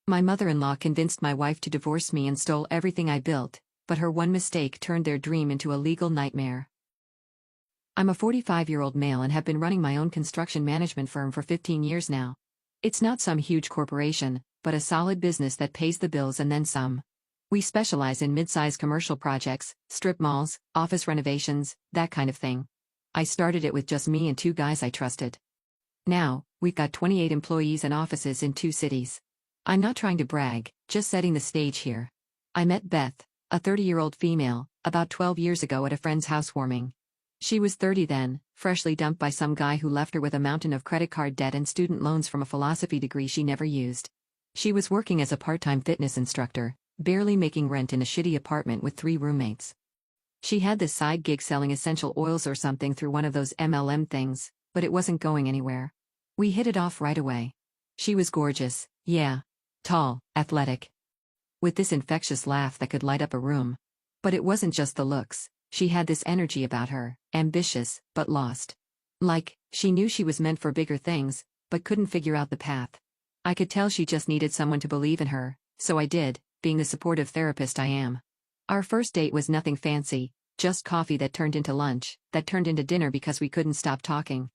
My mother-in-law convinced my wife to divorce me and stole everything I built, but her one mistake turned their dream into a legal nightmare. I'm a 45-year-old male and have been running my own construction management firm for 15 years now. It's not some huge corporation, but a solid business that pays the bills and then some. We specialize in mid-size commercial projects, strip malls, office renovations, that kind of thing. I started it with just me and 2 guys I trusted. Now, we've got 28 employees and offices in 2 cities. I'm not trying to brag, just setting the stage here. I met Beth, a 30-year-old female, about 12 years ago at a friend's housewarming. She was 30 then, freshly dumped by some guy who left her with a mountain of credit card debt and student loans from a philosophy degree she never used. She was working as a part-time fitness instructor, barely making rent in a shitty apartment with 3 roommates. She had this side gig selling essential oils or something through one of those MLM things, but it wasn't going anywhere. We hit it off right away. She was gorgeous, yeah. Tall, athletic. With this infectious laugh that could light up a room. But it wasn't just the looks, she had this energy about her, ambitious, but lost. Like, she knew she was meant for bigger things, but couldn't figure out the path. I could tell she just needed someone to believe in her, so I did, being the supportive therapist I am. Our first date was nothing fancy, just coffee that turned into lunch, that turned into dinner because we couldn't stop talking.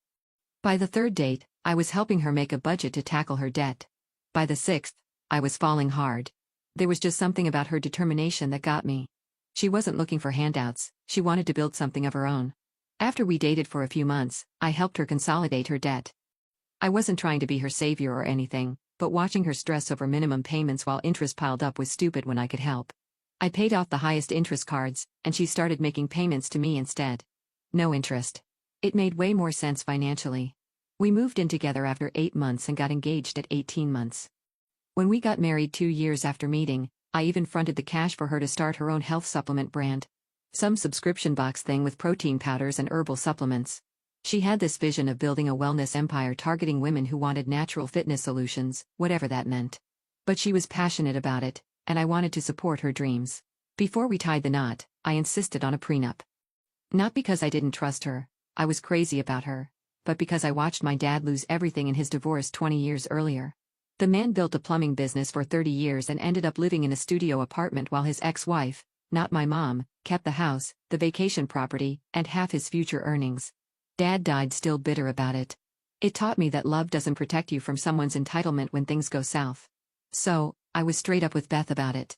By the 3rd date, I was helping her make a budget to tackle her debt. By the 6th, I was falling hard. There was just something about her determination that got me. She wasn't looking for handouts, she wanted to build something of her own. After we dated for a few months, I helped her consolidate her debt. I wasn't trying to be her savior or anything, but watching her stress over minimum payments while interest piled up was stupid when I could help. I paid off the highest interest cards, and she started making payments to me instead. No interest. It made way more sense financially. We moved in together after 8 months and got engaged at 18 months. When we got married 2 years after meeting, I even fronted the cash for her to start her own health supplement brand. Some subscription box thing with protein powders and herbal supplements. She had this vision of building a wellness empire targeting women who wanted natural fitness solutions, whatever that meant. But she was passionate about it, and I wanted to support her dreams. Before we tied the knot, I insisted on a prenup. Not because I didn't trust her, I was crazy about her, but because I watched my dad lose everything in his divorce 20 years earlier. The man built a plumbing business for 30 years and ended up living in a studio apartment while his ex-wife, not my mom, kept the house, the vacation property, and half his future earnings. Dad died still bitter about it. It taught me that love doesn't protect you from someone's entitlement when things go south. So, I was straight up with Beth about it.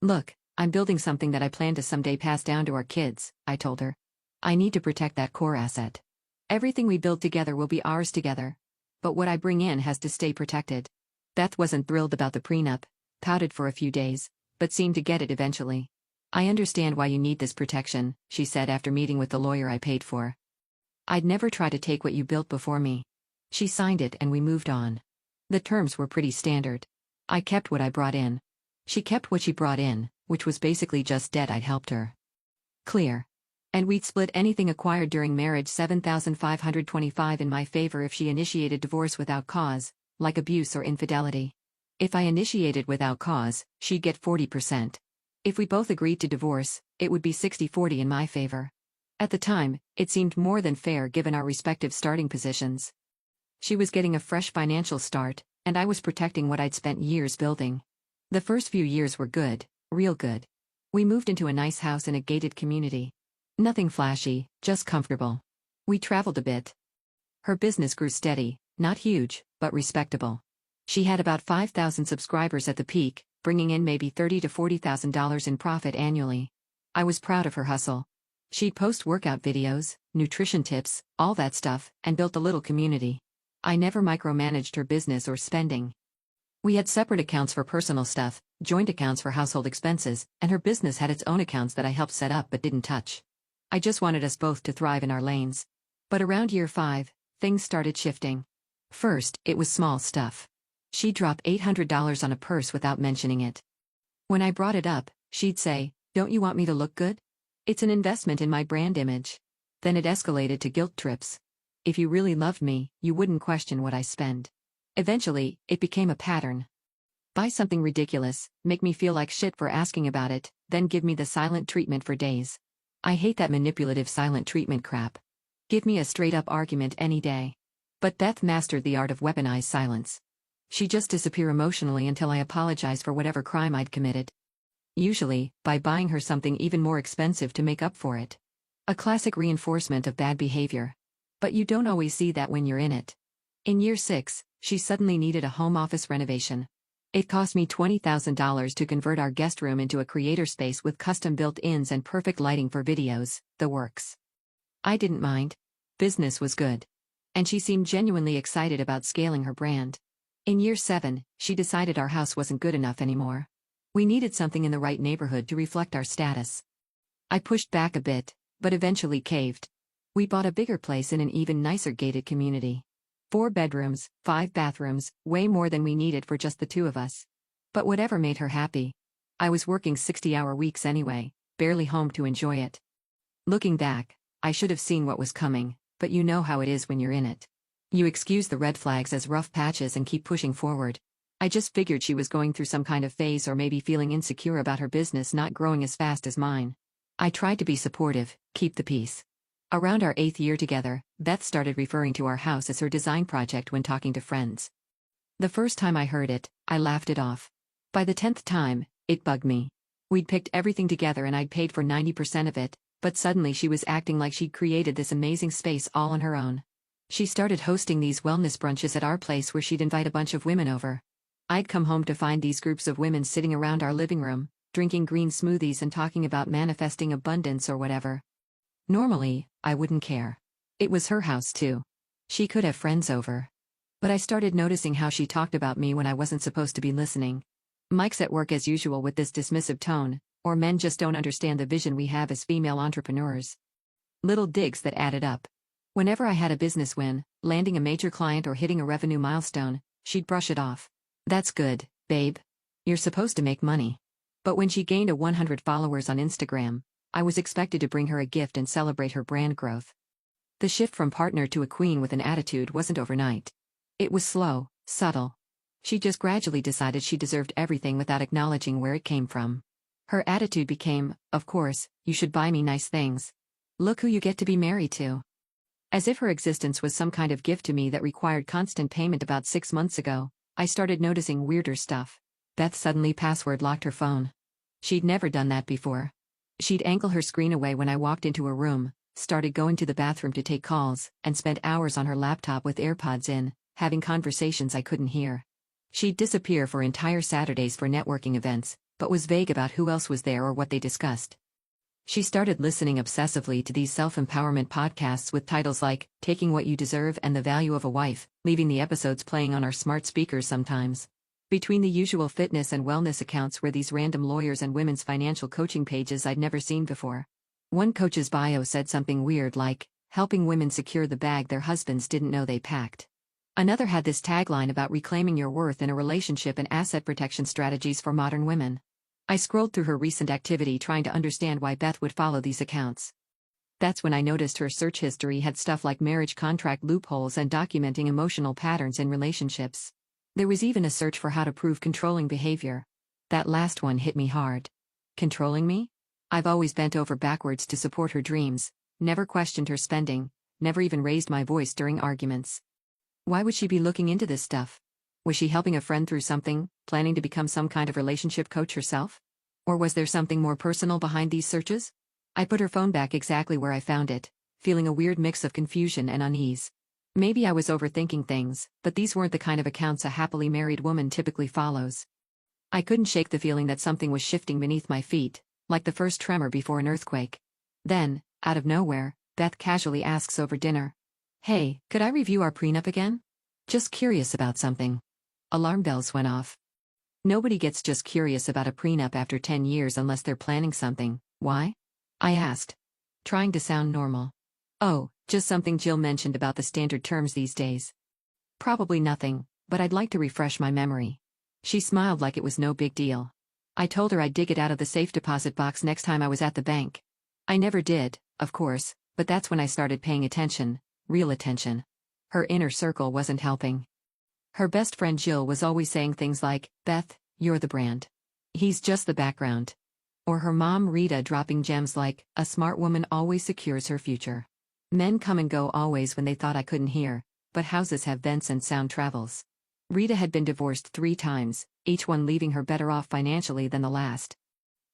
Look, I'm building something that I plan to someday pass down to our kids, I told her. I need to protect that core asset. Everything we build together will be ours together. But what I bring in has to stay protected. Beth wasn't thrilled about the prenup, pouted for a few days, but seemed to get it eventually. I understand why you need this protection, she said after meeting with the lawyer I paid for. I'd never try to take what you built before me. She signed it and we moved on. The terms were pretty standard. I kept what I brought in. She kept what she brought in, which was basically just debt I'd helped her clear. And we'd split anything acquired during marriage $7,525 in my favor if she initiated divorce without cause, like abuse or infidelity. If I initiated without cause, she'd get 40%. If we both agreed to divorce, it would be 60-40 in my favor. At the time, it seemed more than fair given our respective starting positions. She was getting a fresh financial start, and I was protecting what I'd spent years building. The first few years were good, real good. We moved into a nice house in a gated community. Nothing flashy, just comfortable. We traveled a bit. Her business grew steady, not huge, but respectable. She had about 5,000 subscribers at the peak, bringing in maybe $30,000 to $40,000 in profit annually. I was proud of her hustle. She'd post workout videos, nutrition tips, all that stuff, and built a little community. I never micromanaged her business or spending. We had separate accounts for personal stuff, joint accounts for household expenses, and her business had its own accounts that I helped set up but didn't touch. I just wanted us both to thrive in our lanes. But around year 5, things started shifting. First, it was small stuff. She'd drop $800 on a purse without mentioning it. When I brought it up, she'd say, "Don't you want me to look good? It's an investment in my brand image." Then it escalated to guilt trips. If you really loved me, you wouldn't question what I spend. Eventually, it became a pattern. Buy something ridiculous, make me feel like shit for asking about it, then give me the silent treatment for days. I hate that manipulative silent treatment crap. Give me a straight-up argument any day. But Beth mastered the art of weaponized silence. She'd just disappear emotionally until I apologized for whatever crime I'd committed. Usually, by buying her something even more expensive to make up for it. A classic reinforcement of bad behavior. But you don't always see that when you're in it. In year 6, she suddenly needed a home office renovation. It cost me $20,000 to convert our guest room into a creator space with custom built-ins and perfect lighting for videos, the works. I didn't mind. Business was good. And she seemed genuinely excited about scaling her brand. In year 7, she decided our house wasn't good enough anymore. We needed something in the right neighborhood to reflect our status. I pushed back a bit, but eventually caved. We bought a bigger place in an even nicer gated community. 4 bedrooms, 5 bathrooms, way more than we needed for just the 2 of us. But whatever made her happy. I was working 60-hour weeks anyway, barely home to enjoy it. Looking back, I should have seen what was coming, but you know how it is when you're in it. You excuse the red flags as rough patches and keep pushing forward. I just figured she was going through some kind of phase or maybe feeling insecure about her business not growing as fast as mine. I tried to be supportive, keep the peace. Around our 8th year together, Beth started referring to our house as her design project when talking to friends. The first time I heard it, I laughed it off. By the 10th time, it bugged me. We'd picked everything together and I'd paid for 90% of it, but suddenly she was acting like she'd created this amazing space all on her own. She started hosting these wellness brunches at our place where she'd invite a bunch of women over. I'd come home to find these groups of women sitting around our living room, drinking green smoothies and talking about manifesting abundance or whatever. Normally, I wouldn't care. It was her house too. She could have friends over. But I started noticing how she talked about me when I wasn't supposed to be listening. Mike's at work as usual with this dismissive tone, or men just don't understand the vision we have as female entrepreneurs. Little digs that added up. Whenever I had a business win, landing a major client or hitting a revenue milestone, she'd brush it off. That's good, babe. You're supposed to make money. But when she gained 100 followers on Instagram, I was expected to bring her a gift and celebrate her brand growth. The shift from partner to a queen with an attitude wasn't overnight. It was slow, subtle. She just gradually decided she deserved everything without acknowledging where it came from. Her attitude became, of course, you should buy me nice things. Look who you get to be married to. As if her existence was some kind of gift to me that required constant payment. About 6 months ago, I started noticing weirder stuff. Beth suddenly password locked her phone. She'd never done that before. She'd angle her screen away when I walked into her room, started going to the bathroom to take calls, and spent hours on her laptop with AirPods in, having conversations I couldn't hear. She'd disappear for entire Saturdays for networking events, but was vague about who else was there or what they discussed. She started listening obsessively to these self-empowerment podcasts with titles like Taking What You Deserve and The Value of a Wife, leaving the episodes playing on our smart speakers sometimes. Between the usual fitness and wellness accounts were these random lawyers and women's financial coaching pages I'd never seen before. One coach's bio said something weird like, helping women secure the bag their husbands didn't know they packed. Another had this tagline about reclaiming your worth in a relationship and asset protection strategies for modern women. I scrolled through her recent activity trying to understand why Beth would follow these accounts. That's when I noticed her search history had stuff like marriage contract loopholes and documenting emotional patterns in relationships. There was even a search for how to prove controlling behavior. That last one hit me hard. Controlling me? I've always bent over backwards to support her dreams, never questioned her spending, never even raised my voice during arguments. Why would she be looking into this stuff? Was she helping a friend through something, planning to become some kind of relationship coach herself? Or was there something more personal behind these searches? I put her phone back exactly where I found it, feeling a weird mix of confusion and unease. Maybe I was overthinking things, but these weren't the kind of accounts a happily married woman typically follows. I couldn't shake the feeling that something was shifting beneath my feet, like the first tremor before an earthquake. Then, out of nowhere, Beth casually asks over dinner, "Hey, could I review our prenup again? Just curious about something." Alarm bells went off. Nobody gets just curious about a prenup after 10 years unless they're planning something. Why? I asked, trying to sound normal. Oh, just something Jill mentioned about the standard terms these days. Probably nothing, but I'd like to refresh my memory. She smiled like it was no big deal. I told her I'd dig it out of the safe deposit box next time I was at the bank. I never did, of course, but that's when I started paying attention, real attention. Her inner circle wasn't helping. Her best friend Jill was always saying things like, "Beth, you're the brand. He's just the background." Or her mom Rita dropping gems like, "A smart woman always secures her future. Men come and go always" when they thought I couldn't hear, but houses have vents and sound travels. Rita had been divorced 3 times, each one leaving her better off financially than the last.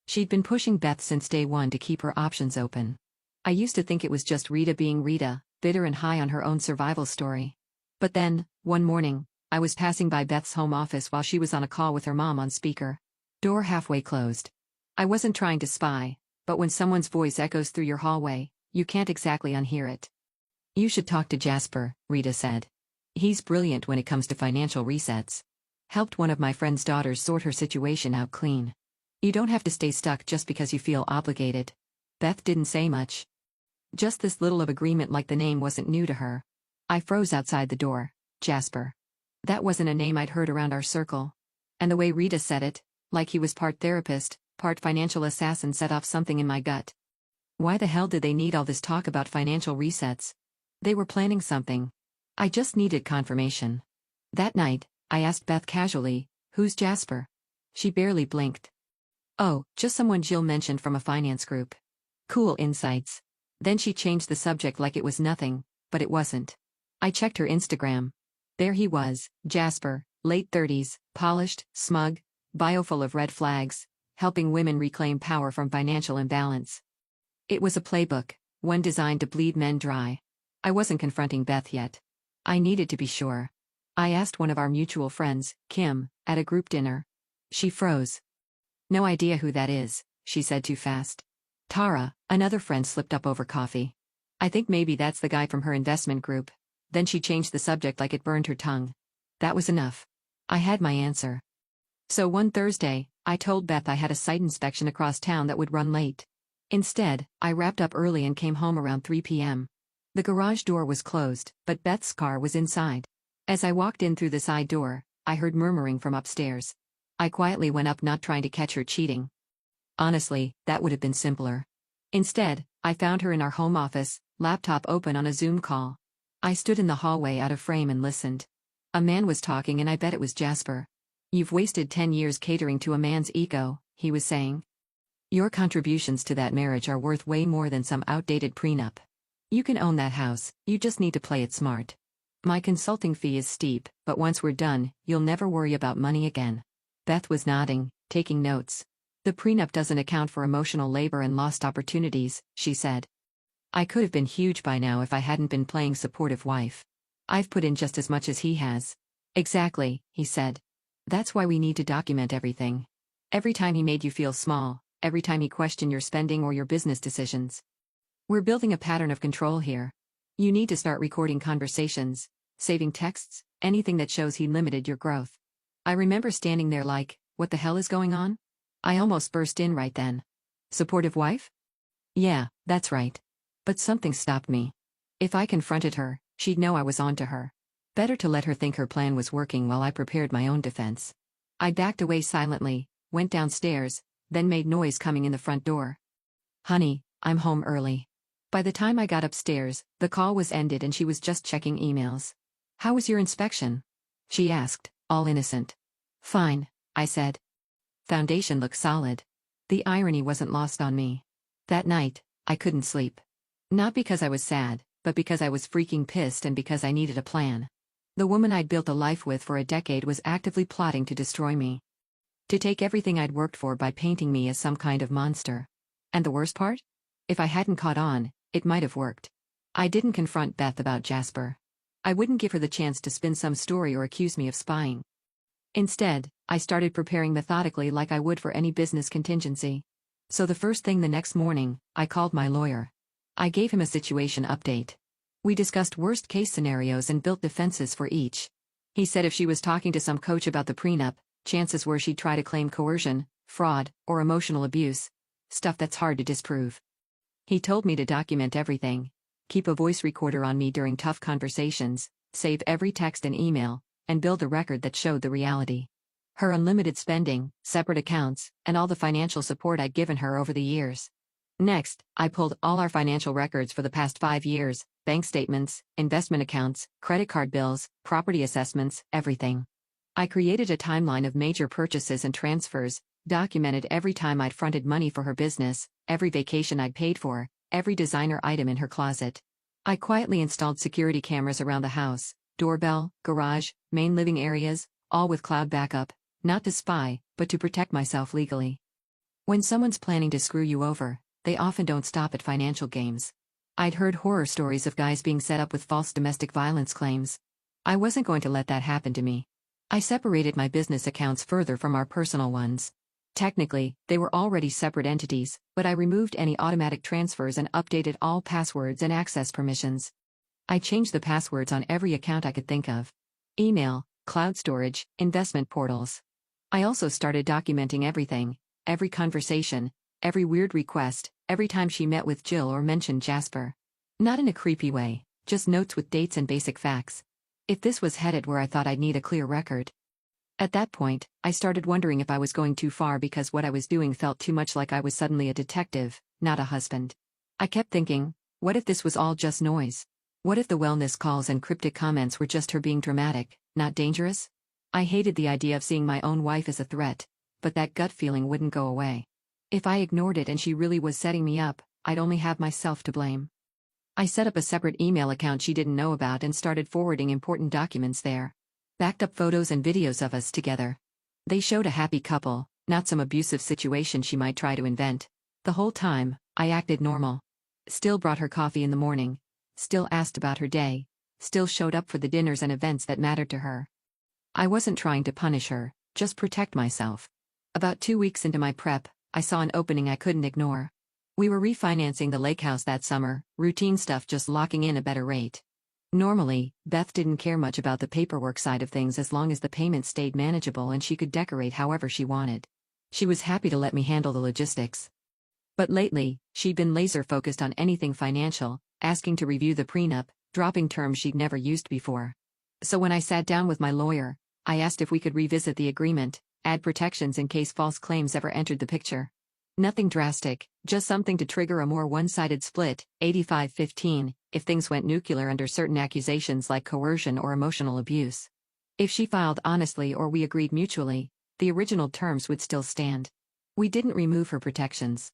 She'd been pushing Beth since day one to keep her options open. I used to think it was just Rita being Rita, bitter and high on her own survival story. But then, one morning, I was passing by Beth's home office while she was on a call with her mom on speaker. Door halfway closed. I wasn't trying to spy, but when someone's voice echoes through your hallway, you can't exactly unhear it. "You should talk to Jasper," Rita said. "He's brilliant when it comes to financial resets. Helped one of my friend's daughters sort her situation out clean. You don't have to stay stuck just because you feel obligated." Beth didn't say much. Just this little of agreement, like the name wasn't new to her. I froze outside the door. Jasper. That wasn't a name I'd heard around our circle. And the way Rita said it, like he was part therapist, part financial assassin, set off something in my gut. Why the hell did they need all this talk about financial resets? They were planning something. I just needed confirmation. That night, I asked Beth casually, "Who's Jasper?" She barely blinked. "Oh, just someone Jill mentioned from a finance group." Cool insights. Then she changed the subject like it was nothing, but it wasn't. I checked her Instagram. There he was, Jasper, late 30s, polished, smug, bio full of red flags, helping women reclaim power from financial imbalance. It was a playbook, one designed to bleed men dry. I wasn't confronting Beth yet. I needed to be sure. I asked one of our mutual friends, Kim, at a group dinner. She froze. "No idea who that is," she said too fast. Tara, another friend, slipped up over coffee. "I think maybe that's the guy from her investment group." Then she changed the subject like it burned her tongue. That was enough. I had my answer. So one Thursday, I told Beth I had a site inspection across town that would run late. Instead, I wrapped up early and came home around 3 p.m. The garage door was closed, but Beth's car was inside. As I walked in through the side door, I heard murmuring from upstairs. I quietly went up, not trying to catch her cheating. Honestly, that would have been simpler. Instead, I found her in our home office, laptop open on a Zoom call. I stood in the hallway out of frame and listened. A man was talking, and I bet it was Jasper. "You've wasted 10 years catering to a man's ego," he was saying. "Your contributions to that marriage are worth way more than some outdated prenup. You can own that house, you just need to play it smart. My consulting fee is steep, but once we're done, you'll never worry about money again." Beth was nodding, taking notes. "The prenup doesn't account for emotional labor and lost opportunities," she said. "I could have been huge by now if I hadn't been playing supportive wife. I've put in just as much as he has." "Exactly," he said. "That's why we need to document everything. Every time he made you feel small, every time he questioned your spending or your business decisions. We're building a pattern of control here. You need to start recording conversations, saving texts, anything that shows he limited your growth." I remember standing there like, what the hell is going on? I almost burst in right then. Supportive wife? Yeah, that's right. But something stopped me. If I confronted her, she'd know I was onto her. Better to let her think her plan was working while I prepared my own defense. I backed away silently, went downstairs, then made noise coming in the front door. "Honey, I'm home early." By the time I got upstairs, the call was ended and she was just checking emails. "How was your inspection?" she asked, all innocent. "Fine," I said. Foundation looked solid. The irony wasn't lost on me. That night, I couldn't sleep. Not because I was sad, but because I was freaking pissed and because I needed a plan. The woman I'd built a life with for a decade was actively plotting to destroy me. To take everything I'd worked for by painting me as some kind of monster. And the worst part? If I hadn't caught on, it might have worked. I didn't confront Beth about Jasper. I wouldn't give her the chance to spin some story or accuse me of spying. Instead, I started preparing methodically like I would for any business contingency. So the first thing the next morning, I called my lawyer. I gave him a situation update. We discussed worst-case scenarios and built defenses for each. He said if she was talking to some coach about the prenup, chances were she'd try to claim coercion, fraud, or emotional abuse. Stuff that's hard to disprove. He told me to document everything. Keep a voice recorder on me during tough conversations, save every text and email, and build a record that showed the reality. Her unlimited spending, separate accounts, and all the financial support I'd given her over the years. Next, I pulled all our financial records for the past 5 years, bank statements, investment accounts, credit card bills, property assessments, everything. I created a timeline of major purchases and transfers, documented every time I'd fronted money for her business, every vacation I'd paid for, every designer item in her closet. I quietly installed security cameras around the house, doorbell, garage, main living areas, all with cloud backup, not to spy, but to protect myself legally. When someone's planning to screw you over, they often don't stop at financial games. I'd heard horror stories of guys being set up with false domestic violence claims. I wasn't going to let that happen to me. I separated my business accounts further from our personal ones. Technically, they were already separate entities, but I removed any automatic transfers and updated all passwords and access permissions. I changed the passwords on every account I could think of. Email, cloud storage, investment portals. I also started documenting everything, every conversation, every weird request, every time she met with Jill or mentioned Jasper. Not in a creepy way, just notes with dates and basic facts. If this was headed where I thought I'd need a clear record. At that point, I started wondering if I was going too far because what I was doing felt too much like I was suddenly a detective, not a husband. I kept thinking, what if this was all just noise? What if the wellness calls and cryptic comments were just her being dramatic, not dangerous? I hated the idea of seeing my own wife as a threat, but that gut feeling wouldn't go away. If I ignored it and she really was setting me up, I'd only have myself to blame. I set up a separate email account she didn't know about and started forwarding important documents there. Backed up photos and videos of us together. They showed a happy couple, not some abusive situation she might try to invent. The whole time, I acted normal. Still brought her coffee in the morning. Still asked about her day. Still showed up for the dinners and events that mattered to her. I wasn't trying to punish her, just protect myself. About 2 weeks into my prep, I saw an opening I couldn't ignore. We were refinancing the lake house that summer, routine stuff, just locking in a better rate. Normally, Beth didn't care much about the paperwork side of things as long as the payment stayed manageable and she could decorate however she wanted. She was happy to let me handle the logistics. But lately, she'd been laser-focused on anything financial, asking to review the prenup, dropping terms she'd never used before. So when I sat down with my lawyer, I asked if we could revisit the agreement, add protections in case false claims ever entered the picture. Nothing drastic, just something to trigger a more one-sided split, 85-15, if things went nuclear under certain accusations like coercion or emotional abuse. If she filed honestly or we agreed mutually, the original terms would still stand. We didn't remove her protections.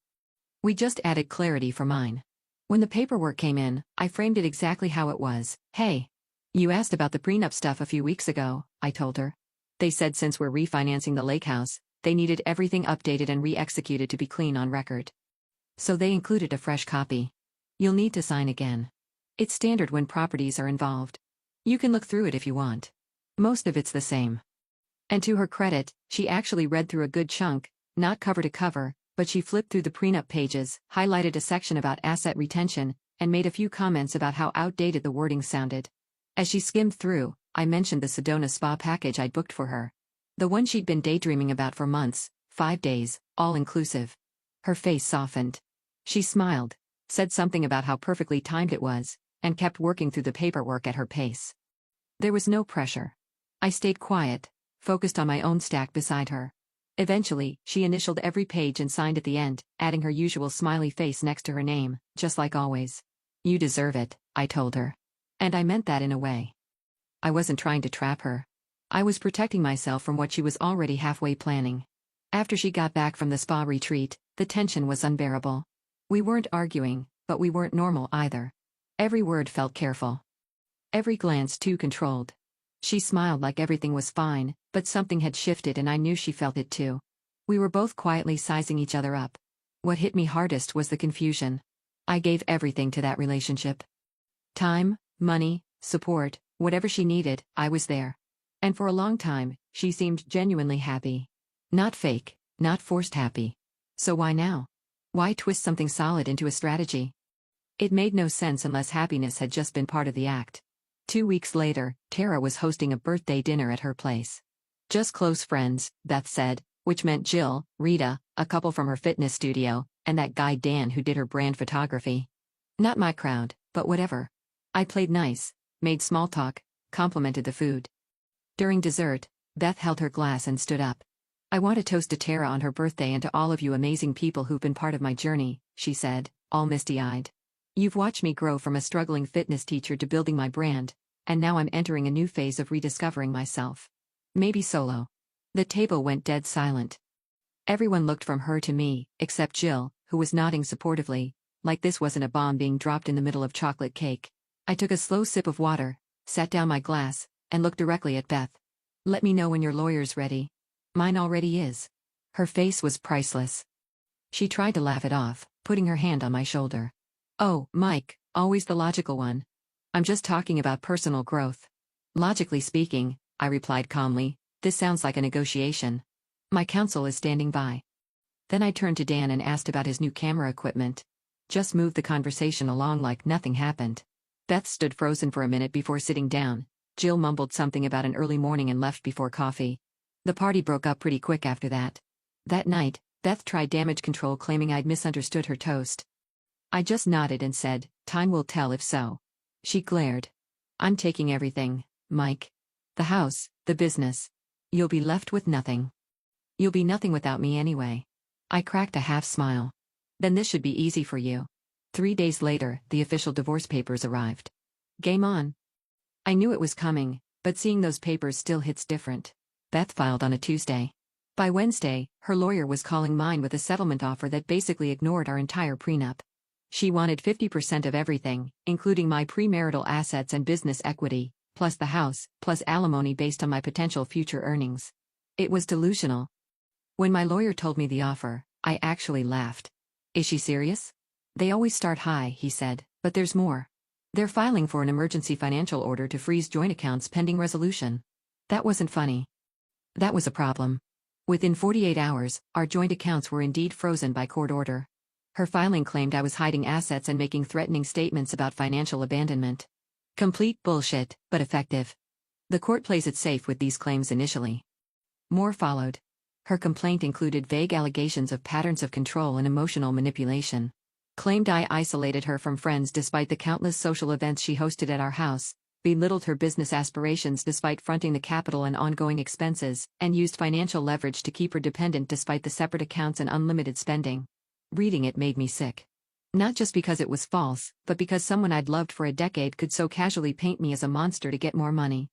We just added clarity for mine. When the paperwork came in, I framed it exactly how it was. Hey, you asked about the prenup stuff a few weeks ago, I told her. They said since we're refinancing the lake house, they needed everything updated and re-executed to be clean on record. So they included a fresh copy. You'll need to sign again. It's standard when properties are involved. You can look through it if you want. Most of it's the same. And to her credit, she actually read through a good chunk, not cover to cover, but she flipped through the prenup pages, highlighted a section about asset retention, and made a few comments about how outdated the wording sounded. As she skimmed through, I mentioned the Sedona spa package I'd booked for her. The one she'd been daydreaming about for months, 5 days, all-inclusive. Her face softened. She smiled, said something about how perfectly timed it was, and kept working through the paperwork at her pace. There was no pressure. I stayed quiet, focused on my own stack beside her. Eventually, she initialed every page and signed at the end, adding her usual smiley face next to her name, just like always. You deserve it, I told her. And I meant that in a way. I wasn't trying to trap her. I was protecting myself from what she was already halfway planning. After she got back from the spa retreat, the tension was unbearable. We weren't arguing, but we weren't normal either. Every word felt careful. Every glance too controlled. She smiled like everything was fine, but something had shifted and I knew she felt it too. We were both quietly sizing each other up. What hit me hardest was the confusion. I gave everything to that relationship. Time, money, support, whatever she needed, I was there. And for a long time, she seemed genuinely happy. Not fake, not forced happy. So why now? Why twist something solid into a strategy? It made no sense unless happiness had just been part of the act. 2 weeks later, Tara was hosting a birthday dinner at her place. Just close friends, Beth said, which meant Jill, Rita, a couple from her fitness studio, and that guy Dan who did her brand photography. Not my crowd, but whatever. I played nice, made small talk, complimented the food. During dessert, Beth held her glass and stood up. I want to toast to Tara on her birthday and to all of you amazing people who've been part of my journey, she said, all misty-eyed. You've watched me grow from a struggling fitness teacher to building my brand, and now I'm entering a new phase of rediscovering myself. Maybe solo. The table went dead silent. Everyone looked from her to me, except Jill, who was nodding supportively, like this wasn't a bomb being dropped in the middle of chocolate cake. I took a slow sip of water, sat down my glass, and looked directly at Beth. Let me know when your lawyer's ready. Mine already is. Her face was priceless. She tried to laugh it off, putting her hand on my shoulder. Oh, Mike, always the logical one. I'm just talking about personal growth. Logically speaking, I replied calmly, this sounds like a negotiation. My counsel is standing by. Then I turned to Dan and asked about his new camera equipment. Just moved the conversation along like nothing happened. Beth stood frozen for a minute before sitting down. Jill mumbled something about an early morning and left before coffee. The party broke up pretty quick after that. That night, Beth tried damage control, claiming I'd misunderstood her toast. I just nodded and said, time will tell if so. She glared. I'm taking everything, Mike. The house, the business. You'll be left with nothing. You'll be nothing without me anyway. I cracked a half smile. Then this should be easy for you. 3 days later, the official divorce papers arrived. Game on. I knew it was coming, but seeing those papers still hits different. Beth filed on a Tuesday. By Wednesday, her lawyer was calling mine with a settlement offer that basically ignored our entire prenup. She wanted 50% of everything, including my premarital assets and business equity, plus the house, plus alimony based on my potential future earnings. It was delusional. When my lawyer told me the offer, I actually laughed. Is she serious? They always start high, he said, but there's more. They're filing for an emergency financial order to freeze joint accounts pending resolution. That wasn't funny. That was a problem. Within 48 hours, our joint accounts were indeed frozen by court order. Her filing claimed I was hiding assets and making threatening statements about financial abandonment. Complete bullshit, but effective. The court plays it safe with these claims initially. More followed. Her complaint included vague allegations of patterns of control and emotional manipulation. Claimed I isolated her from friends despite the countless social events she hosted at our house, belittled her business aspirations despite fronting the capital and ongoing expenses, and used financial leverage to keep her dependent despite the separate accounts and unlimited spending. Reading it made me sick. Not just because it was false, but because someone I'd loved for a decade could so casually paint me as a monster to get more money.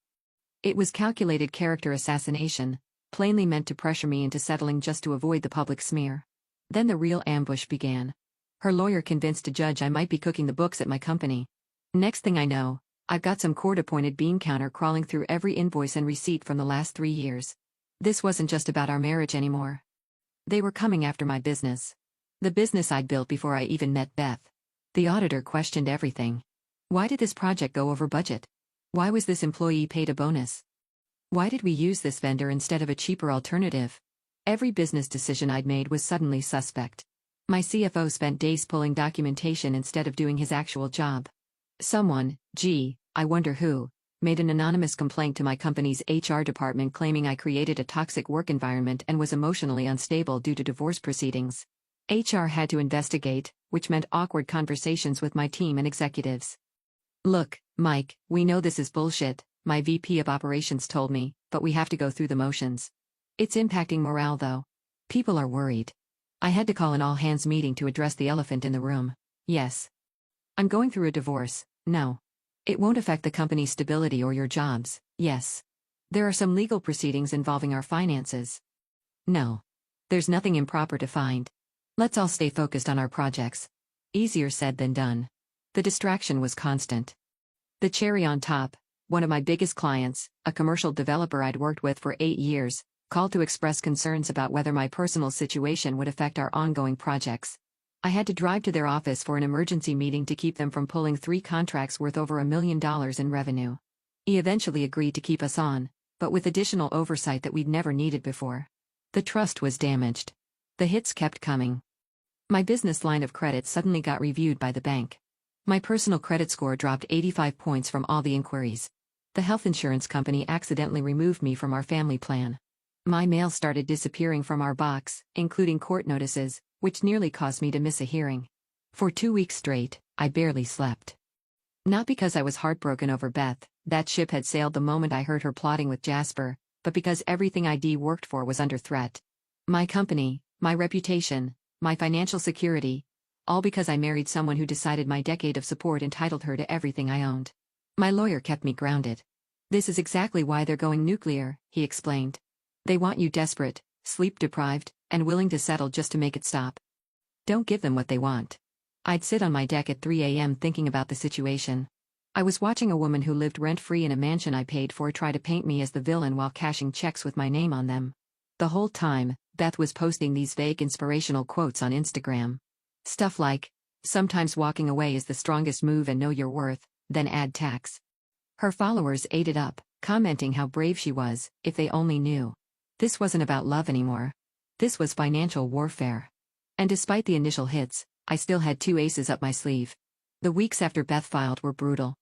It was calculated character assassination, plainly meant to pressure me into settling just to avoid the public smear. Then the real ambush began. Her lawyer convinced a judge I might be cooking the books at my company. Next thing I know, I've got some court-appointed bean counter crawling through every invoice and receipt from the last 3 years. This wasn't just about our marriage anymore. They were coming after my business. The business I'd built before I even met Beth. The auditor questioned everything. Why did this project go over budget? Why was this employee paid a bonus? Why did we use this vendor instead of a cheaper alternative? Every business decision I'd made was suddenly suspect. My CFO spent days pulling documentation instead of doing his actual job. Someone, I wonder who, made an anonymous complaint to my company's HR department claiming I created a toxic work environment and was emotionally unstable due to divorce proceedings. HR had to investigate, which meant awkward conversations with my team and executives. Look, Mike, we know this is bullshit, my VP of operations told me, but we have to go through the motions. It's impacting morale though. People are worried. I had to call an all-hands meeting to address the elephant in the room. Yes. I'm going through a divorce. No. It won't affect the company's stability or your jobs. Yes. There are some legal proceedings involving our finances. No. There's nothing improper to find. Let's all stay focused on our projects. Easier said than done. The distraction was constant. The cherry on top, one of my biggest clients, a commercial developer I'd worked with for 8 years, called to express concerns about whether my personal situation would affect our ongoing projects. I had to drive to their office for an emergency meeting to keep them from pulling 3 contracts worth over $1 million in revenue. He eventually agreed to keep us on, but with additional oversight that we'd never needed before. The trust was damaged. The hits kept coming. My business line of credit suddenly got reviewed by the bank. My personal credit score dropped 85 points from all the inquiries. The health insurance company accidentally removed me from our family plan. My mail started disappearing from our box, including court notices, which nearly caused me to miss a hearing. For 2 weeks straight, I barely slept. Not because I was heartbroken over Beth, that ship had sailed the moment I heard her plotting with Jasper, but because everything I'd worked for was under threat. My company, my reputation, my financial security, all because I married someone who decided my decade of support entitled her to everything I owned. My lawyer kept me grounded. This is exactly why they're going nuclear, he explained. They want you desperate, sleep-deprived, and willing to settle just to make it stop. Don't give them what they want. I'd sit on my deck at 3 a.m. thinking about the situation. I was watching a woman who lived rent-free in a mansion I paid for try to paint me as the villain while cashing checks with my name on them. The whole time, Beth was posting these vague inspirational quotes on Instagram. Stuff like, "Sometimes walking away is the strongest move and know your worth," then add tax. Her followers ate it up, commenting how brave she was, if they only knew. This wasn't about love anymore. This was financial warfare. And despite the initial hits, I still had two aces up my sleeve. The weeks after Beth filed were brutal.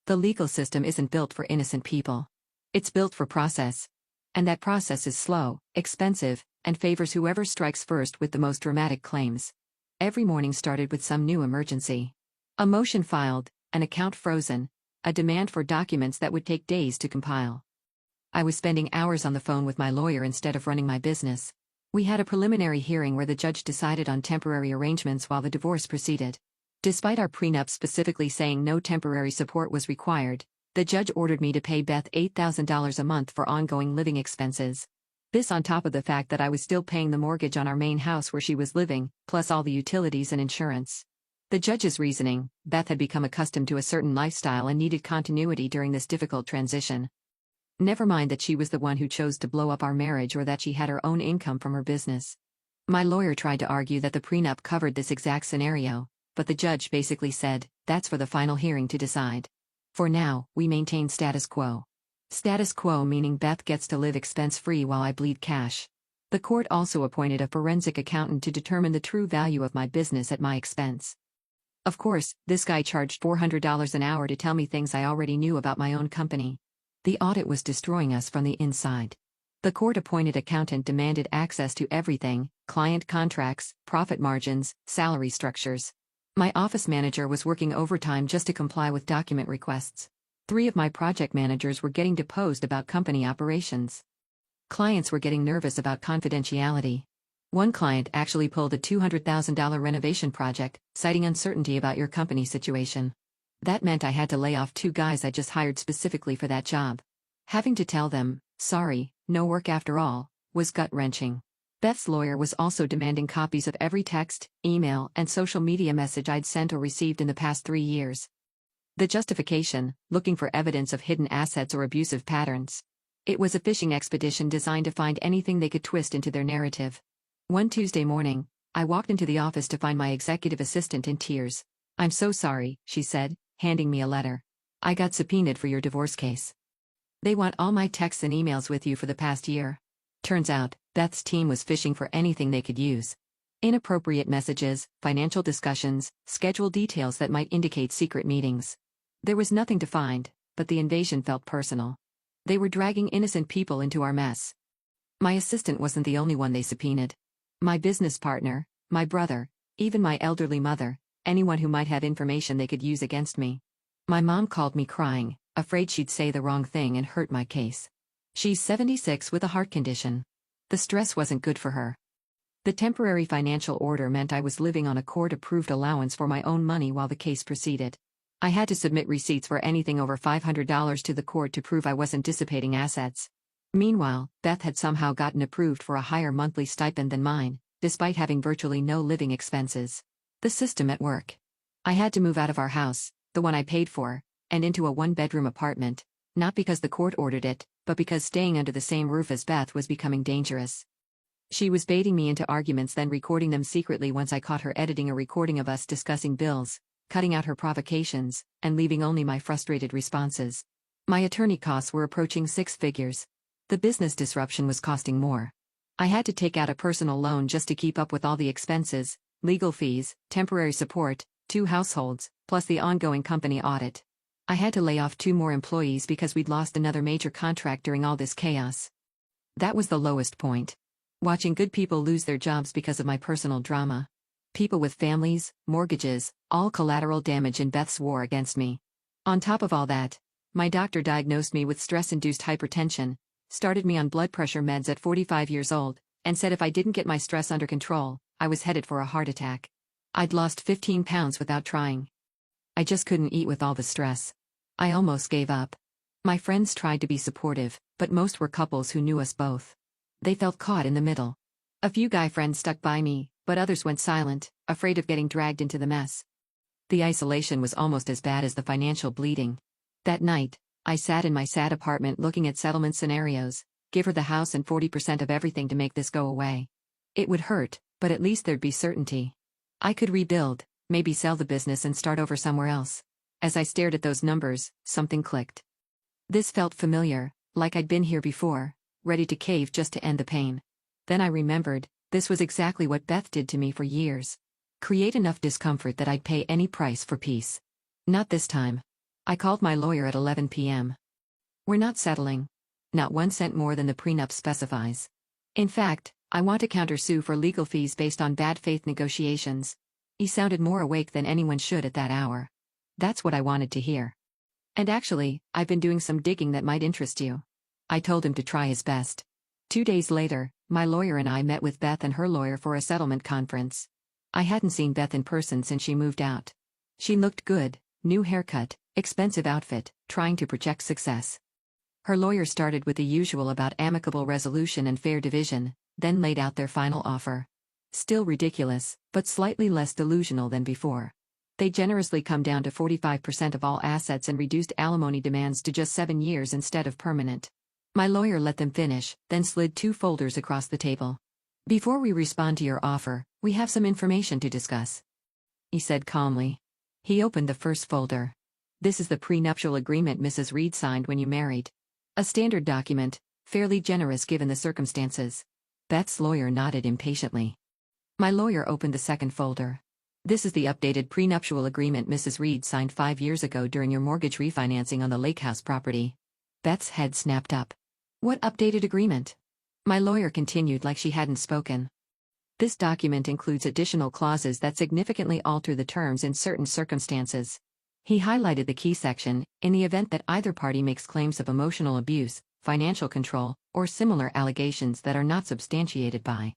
The legal system isn't built for innocent people. It's built for process. And that process is slow, expensive, and favors whoever strikes first with the most dramatic claims. Every morning started with some new emergency. A motion filed, an account frozen, a demand for documents that would take days to compile. I was spending hours on the phone with my lawyer instead of running my business. We had a preliminary hearing where the judge decided on temporary arrangements while the divorce proceeded. Despite our prenup specifically saying no temporary support was required, the judge ordered me to pay Beth $8,000 a month for ongoing living expenses. This on top of the fact that I was still paying the mortgage on our main house where she was living, plus all the utilities and insurance. The judge's reasoning: Beth had become accustomed to a certain lifestyle and needed continuity during this difficult transition. Never mind that she was the one who chose to blow up our marriage or that she had her own income from her business. My lawyer tried to argue that the prenup covered this exact scenario, but the judge basically said, "That's for the final hearing to decide. For now, we maintain status quo." Status quo meaning Beth gets to live expense-free while I bleed cash. The court also appointed a forensic accountant to determine the true value of my business at my expense. Of course, this guy charged $400 an hour to tell me things I already knew about my own company. The audit was destroying us from the inside. The court-appointed accountant demanded access to everything: client contracts, profit margins, salary structures. My office manager was working overtime just to comply with document requests. 3 of my project managers were getting deposed about company operations. Clients were getting nervous about confidentiality. One client actually pulled a $200,000 renovation project, citing uncertainty about your company situation. That meant I had to lay off 2 guys I just hired specifically for that job. Having to tell them, "Sorry, no work after all," was gut-wrenching. Beth's lawyer was also demanding copies of every text, email, and social media message I'd sent or received in the past 3 years. The justification: looking for evidence of hidden assets or abusive patterns. It was a fishing expedition designed to find anything they could twist into their narrative. One Tuesday morning, I walked into the office to find my executive assistant in tears. "I'm so sorry," she said, handing me a letter. "I got subpoenaed for your divorce case. They want all my texts and emails with you for the past year." Turns out, Beth's team was fishing for anything they could use. Inappropriate messages, financial discussions, schedule details that might indicate secret meetings. There was nothing to find, but the invasion felt personal. They were dragging innocent people into our mess. My assistant wasn't the only one they subpoenaed. My business partner, my brother, even my elderly mother, anyone who might have information they could use against me. My mom called me crying, afraid she'd say the wrong thing and hurt my case. She's 76 with a heart condition. The stress wasn't good for her. The temporary financial order meant I was living on a court-approved allowance for my own money while the case proceeded. I had to submit receipts for anything over $500 to the court to prove I wasn't dissipating assets. Meanwhile, Beth had somehow gotten approved for a higher monthly stipend than mine, despite having virtually no living expenses. The system at work. I had to move out of our house, the one I paid for, and into a 1-bedroom apartment, not because the court ordered it, but because staying under the same roof as Beth was becoming dangerous. She was baiting me into arguments, then recording them secretly once I caught her editing a recording of us discussing bills, cutting out her provocations, and leaving only my frustrated responses. My attorney costs were approaching 6 figures. The business disruption was costing more. I had to take out a personal loan just to keep up with all the expenses: legal fees, temporary support, 2 households, plus the ongoing company audit. I had to lay off 2 more employees because we'd lost another major contract during all this chaos. That was the lowest point. Watching good people lose their jobs because of my personal drama. People with families, mortgages, all collateral damage in Beth's war against me. On top of all that, my doctor diagnosed me with stress-induced hypertension, started me on blood pressure meds at 45 years old, and said if I didn't get my stress under control, I was headed for a heart attack. I'd lost 15 pounds without trying. I just couldn't eat with all the stress. I almost gave up. My friends tried to be supportive, but most were couples who knew us both. They felt caught in the middle. A few guy friends stuck by me, but others went silent, afraid of getting dragged into the mess. The isolation was almost as bad as the financial bleeding. That night, I sat in my sad apartment looking at settlement scenarios. Give her the house and 40% of everything to make this go away. It would hurt, but at least there'd be certainty. I could rebuild, maybe sell the business and start over somewhere else. As I stared at those numbers, something clicked. This felt familiar, like I'd been here before, ready to cave just to end the pain. Then I remembered, this was exactly what Beth did to me for years. Create enough discomfort that I'd pay any price for peace. Not this time. I called my lawyer at 11 p.m. We're not settling. Not 1 cent more than the prenup specifies. In fact, I want to countersue for legal fees based on bad faith negotiations. He sounded more awake than anyone should at that hour. That's what I wanted to hear. And actually, I've been doing some digging that might interest you. I told him to try his best. 2 days later, my lawyer and I met with Beth and her lawyer for a settlement conference. I hadn't seen Beth in person since she moved out. She looked good, new haircut, expensive outfit, trying to project success. Her lawyer started with the usual about amicable resolution and fair division, then laid out their final offer. Still ridiculous, but slightly less delusional than before. They generously come down to 45% of all assets and reduced alimony demands to just 7 years instead of permanent. My lawyer let them finish, then slid 2 folders across the table. Before we respond to your offer, we have some information to discuss, he said calmly. He opened the first folder. This is the prenuptial agreement Mrs. Reed signed when you married. A standard document, fairly generous given the circumstances. Beth's lawyer nodded impatiently. My lawyer opened the second folder. This is the updated prenuptial agreement Mrs. Reed signed 5 years ago during your mortgage refinancing on the lake house property. Beth's head snapped up. What updated agreement? My lawyer continued like she hadn't spoken. This document includes additional clauses that significantly alter the terms in certain circumstances. He highlighted the key section: in the event that either party makes claims of emotional abuse, financial control, or similar allegations that are not substantiated by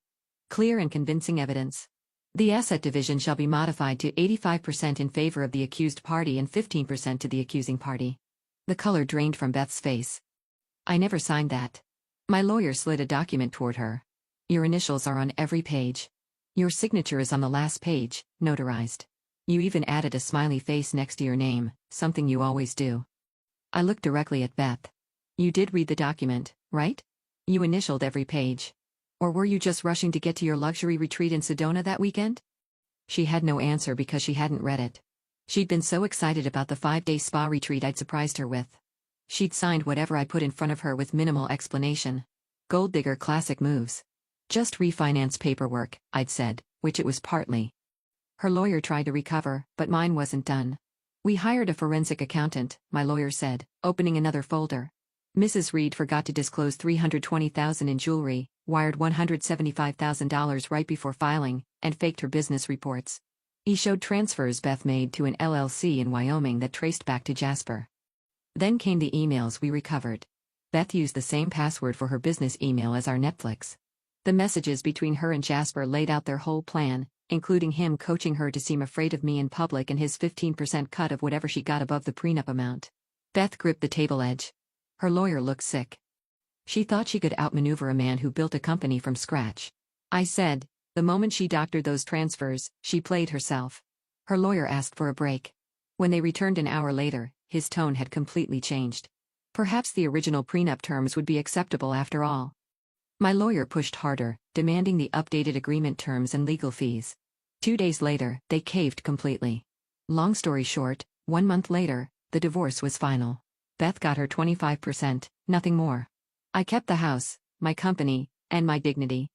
clear and convincing evidence. The asset division shall be modified to 85% in favor of the accused party and 15% to the accusing party. The color drained from Beth's face. I never signed that. My lawyer slid a document toward her. Your initials are on every page. Your signature is on the last page, notarized. You even added a smiley face next to your name, something you always do. I looked directly at Beth. You did read the document, right? You initialed every page. Or were you just rushing to get to your luxury retreat in Sedona that weekend? She had no answer because she hadn't read it. She'd been so excited about the 5-day spa retreat I'd surprised her with. She'd signed whatever I put in front of her with minimal explanation. Gold digger classic moves. Just refinance paperwork, I'd said, which it was partly. Her lawyer tried to recover, but mine wasn't done. We hired a forensic accountant, my lawyer said, opening another folder. Mrs. Reed forgot to disclose $320,000 in jewelry, wired $175,000 right before filing, and faked her business reports. He showed transfers Beth made to an LLC in Wyoming that traced back to Jasper. Then came the emails we recovered. Beth used the same password for her business email as our Netflix. The messages between her and Jasper laid out their whole plan, including him coaching her to seem afraid of me in public and his 15% cut of whatever she got above the prenup amount. Beth gripped the table edge. Her lawyer looked sick. She thought she could outmaneuver a man who built a company from scratch. I said, the moment she doctored those transfers, she played herself. Her lawyer asked for a break. When they returned an hour later, his tone had completely changed. Perhaps the original prenup terms would be acceptable after all. My lawyer pushed harder, demanding the updated agreement terms and legal fees. 2 days later, they caved completely. Long story short, 1 month later, the divorce was final. Beth got her 25%, nothing more. I kept the house, my company, and my dignity.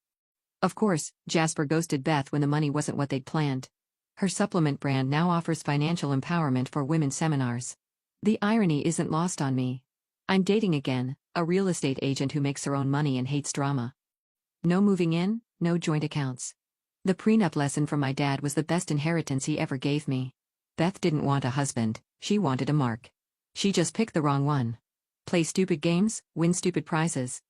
Of course, Jasper ghosted Beth when the money wasn't what they'd planned. Her supplement brand now offers financial empowerment for women seminars. The irony isn't lost on me. I'm dating again, a real estate agent who makes her own money and hates drama. No moving in, no joint accounts. The prenup lesson from my dad was the best inheritance he ever gave me. Beth didn't want a husband, she wanted a mark. She just picked the wrong one. Play stupid games, win stupid prizes.